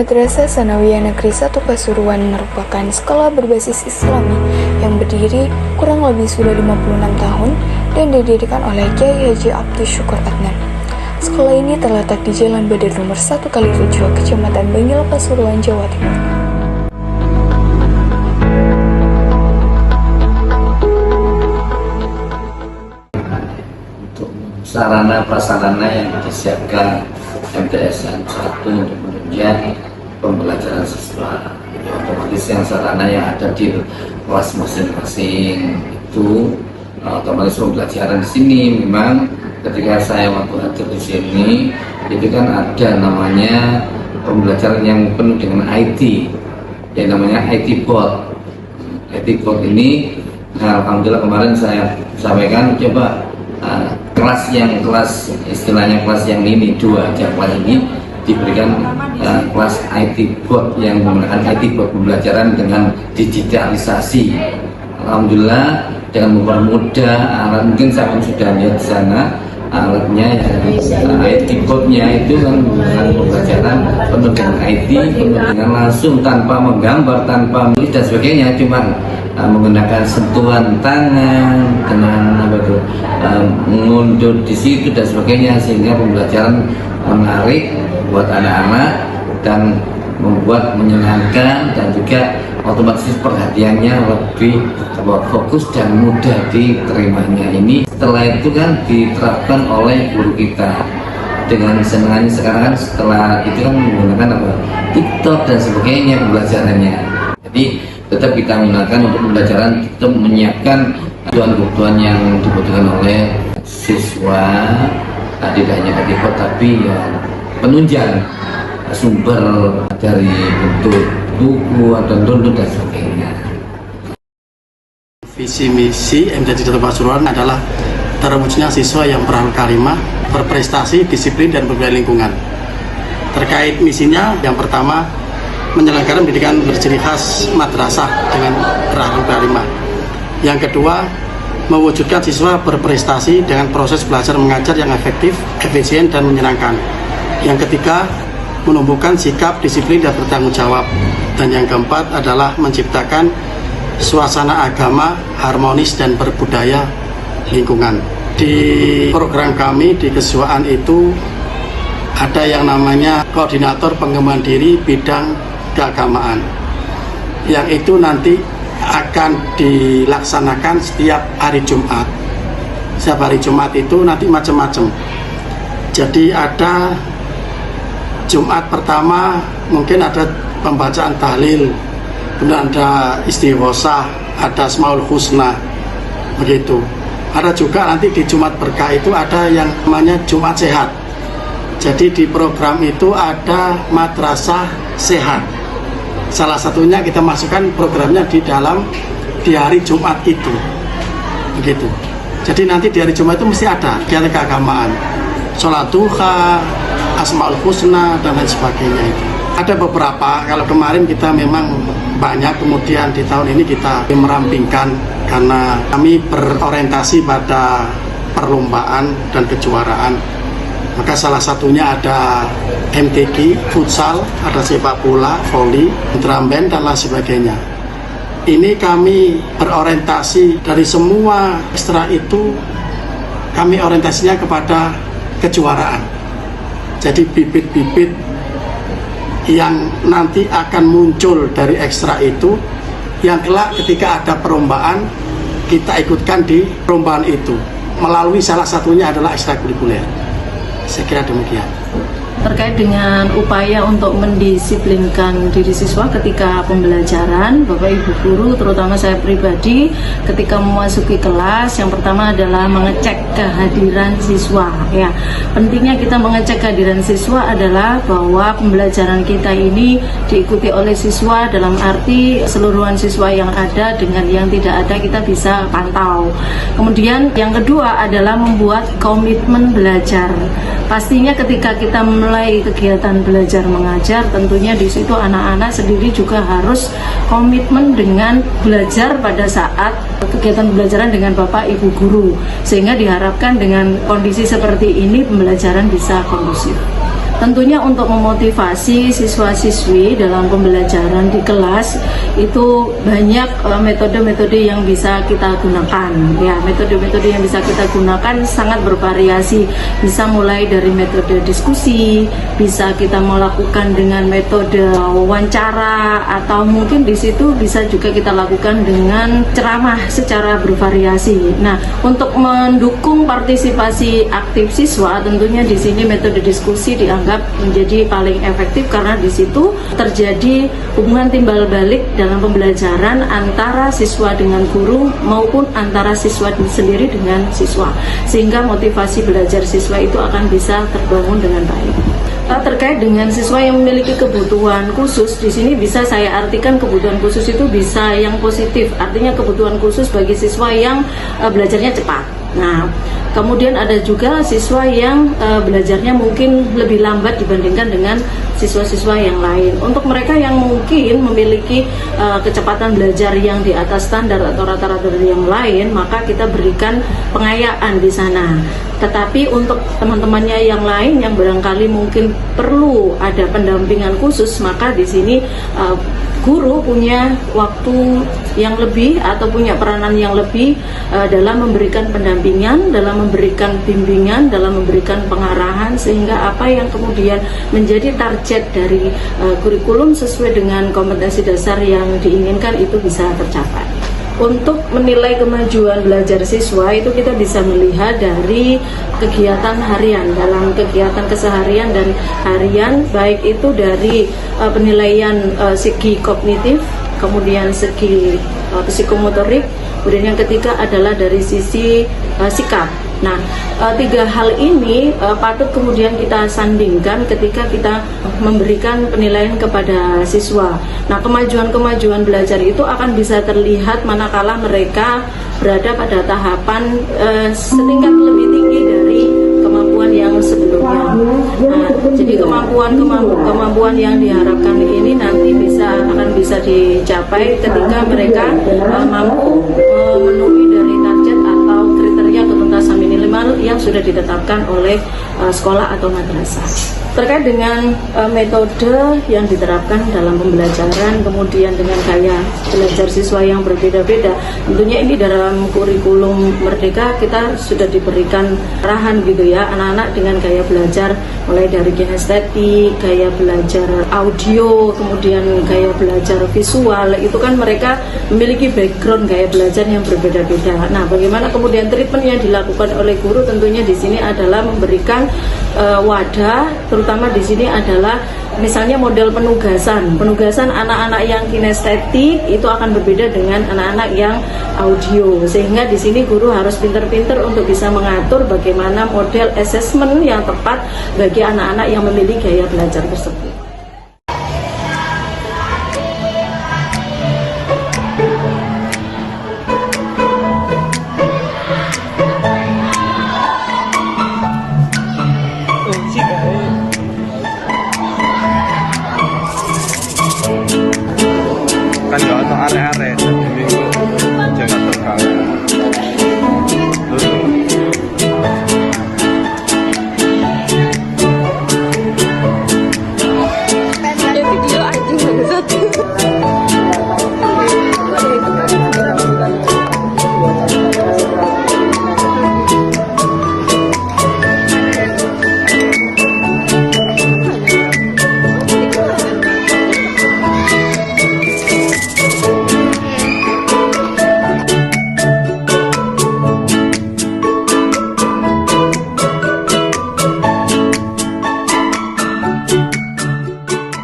Madrasah Tsanawiyah Negeri 1 Pasuruan merupakan sekolah berbasis Islami yang berdiri kurang lebih sudah 56 tahun dan didirikan oleh Kyai Haji Abdus Syukur Adnan. Sekolah ini terletak di Jalan Badar nomor 1/7, Kecamatan Bangil, Pasuruan, Jawa Timur. Untuk sarana prasarana yang disiapkan MTSN 1 untuk menunjang pembelajaran siswa, otomatis yang sarana yang ada di kelas masing-masing itu otomatis pembelajaran di sini. Memang ketika saya waktu hadir di sini itu kan ada namanya pembelajaran yang penuh dengan IT, yang namanya IT board. IT board ini alhamdulillah kemarin saya sampaikan coba kelas istilahnya kelas yang ini dua aja, kelas ini diberikan kelas IT board yang menggunakan IT board pembelajaran dengan digitalisasi. Alhamdulillah dengan mempermudah alat, mungkin saya pun sudah lihat di sana alatnya ya, IT boardnya itu kan menggunakan pembelajaran penuh dengan IT, penuh dengan langsung tanpa menggambar, tanpa menulis dan sebagainya, cuma menggunakan sentuhan tangan dengan mengunduh di situ dan sebagainya, sehingga pembelajaran menarik buat anak-anak dan membuat menyenangkan dan juga otomatis perhatiannya lebih fokus dan mudah diterimanya. Ini setelah itu kan diterapkan oleh guru kita dengan senangnya. Sekarang kan setelah itu kan menggunakan TikTok dan sebagainya pembelajarannya. Jadi tetap kita gunakan untuk pembelajaran, tetap menyiapkan kebutuhan yang dibutuhkan oleh siswa, tidak hanya ketika tapi ya penunjang sumber dari bentuk buku atau download dan sebagainya. Visi misi MTS 1 Pasuruan adalah terwujudnya siswa yang berakhlak karimah, berprestasi, disiplin dan berbudaya lingkungan. Terkait misinya, yang pertama menyelenggarakan pendidikan berciri khas madrasah dengan berakhlak karimah. Yang kedua, mewujudkan siswa berprestasi dengan proses belajar mengajar yang efektif, efisien dan menyenangkan. Yang ketiga, menumbuhkan sikap disiplin dan bertanggung jawab. Dan yang keempat adalah menciptakan suasana agama harmonis dan berbudaya lingkungan. Di program kami di kesuaan itu ada yang namanya koordinator pengembangan diri bidang keagamaan, yang itu nanti akan dilaksanakan setiap hari Jumat. Setiap hari Jumat itu nanti macam-macam. Jadi ada Jumat pertama mungkin ada pembacaan tahlil, kemudian ada istighosah, ada Asmaul Husna, begitu. Ada juga nanti di Jumat Berkah itu ada yang namanya Jumat Sehat. Jadi di program itu ada madrasah sehat. Salah satunya kita masukkan programnya di hari Jumat itu, begitu. Jadi nanti di hari Jumat itu mesti ada kegiatan keagamaan, sholat duha, Asmaul Husna dan lain sebagainya itu. Ada beberapa, kalau kemarin kita memang banyak, kemudian di tahun ini kita merampingkan karena kami berorientasi pada perlombaan dan kejuaraan. Maka salah satunya ada MTQ, futsal, ada sepak bola, voli, drum band dan lain sebagainya. Ini kami berorientasi dari semua ekstra itu, kami orientasinya kepada kejuaraan. Jadi bibit-bibit yang nanti akan muncul dari ekstra itu, yang kelak ketika ada perlombaan kita ikutkan di perlombaan itu melalui salah satunya adalah ekstrakurikuler. Saya kira demikian. Terkait dengan upaya untuk mendisiplinkan diri siswa ketika pembelajaran, Bapak Ibu guru, terutama saya pribadi, ketika memasuki kelas, yang pertama adalah mengecek kehadiran siswa. Ya, pentingnya kita mengecek kehadiran siswa adalah bahwa pembelajaran kita ini diikuti oleh siswa, dalam arti keseluruhan siswa yang ada dengan yang tidak ada kita bisa pantau. Kemudian yang kedua adalah membuat komitmen belajar. Pastinya ketika kita mulai kegiatan belajar mengajar, tentunya di situ anak-anak sendiri juga harus komitmen dengan belajar pada saat kegiatan pembelajaran dengan Bapak Ibu guru, sehingga diharapkan dengan kondisi seperti ini pembelajaran bisa kondusif. Tentunya untuk memotivasi siswa-siswi dalam pembelajaran di kelas itu banyak metode-metode yang bisa kita gunakan. Ya, metode-metode yang bisa kita gunakan sangat bervariasi. Bisa mulai dari metode diskusi, bisa kita melakukan dengan metode wawancara, atau mungkin di situ bisa juga kita lakukan dengan ceramah secara bervariasi. Nah, untuk mendukung partisipasi aktif siswa, tentunya di sini metode diskusi dianggap menjadi paling efektif karena di situ terjadi hubungan timbal balik dalam pembelajaran antara siswa dengan guru maupun antara siswa sendiri dengan siswa, sehingga motivasi belajar siswa itu akan bisa terbangun dengan baik. Terkait dengan siswa yang memiliki kebutuhan khusus, di sini bisa saya artikan kebutuhan khusus itu bisa yang positif, artinya kebutuhan khusus bagi siswa yang belajarnya cepat. Nah, kemudian ada juga siswa yang belajarnya mungkin lebih lambat dibandingkan dengan siswa-siswa yang lain. Untuk mereka yang mungkin memiliki kecepatan belajar yang di atas standar atau rata-rata dari yang lain, maka kita berikan pengayaan di sana. Tetapi untuk teman-temannya yang lain yang barangkali mungkin perlu ada pendampingan khusus, maka di sini guru punya waktu yang lebih atau punya peranan yang lebih dalam memberikan pendampingan, dalam memberikan bimbingan, dalam memberikan pengarahan, sehingga apa yang kemudian menjadi target dari kurikulum sesuai dengan kompetensi dasar yang diinginkan itu bisa tercapai. Untuk menilai kemajuan belajar siswa itu kita bisa melihat dari kegiatan harian. Dalam kegiatan keseharian dan harian, baik itu dari penilaian segi kognitif, kemudian segi psikomotorik, kemudian yang ketiga adalah dari sisi sikap. Nah, tiga hal ini patut kemudian kita sandingkan ketika kita memberikan penilaian kepada siswa. Nah, kemajuan-kemajuan belajar itu akan bisa terlihat manakala mereka berada pada tahapan setingkat lebih tinggi dari kemampuan yang sebelumnya. Nah, jadi kemampuan yang diharapkan ini nanti akan bisa dicapai ketika mereka mampu memenuhi dari target atau kriteria ketuntasan minimal yang sudah ditetapkan oleh sekolah atau madrasah. Terkait dengan metode yang diterapkan dalam pembelajaran, kemudian dengan gaya belajar siswa yang berbeda-beda, tentunya ini dalam kurikulum Merdeka kita sudah diberikan arahan gitu ya, anak-anak dengan gaya belajar mulai dari kinestetik, gaya belajar audio, kemudian gaya belajar visual, itu kan mereka memiliki background gaya belajar yang berbeda-beda. Nah, bagaimana kemudian treatment yang dilakukan oleh guru, tentunya di sini adalah memberikan wadah, terutama di sini adalah misalnya model penugasan anak-anak yang kinestetik itu akan berbeda dengan anak-anak yang audio, sehingga di sini guru harus pinter-pinter untuk bisa mengatur bagaimana model assessment yang tepat bagi anak-anak yang memiliki gaya belajar tersebut. Kan gak ada are-are.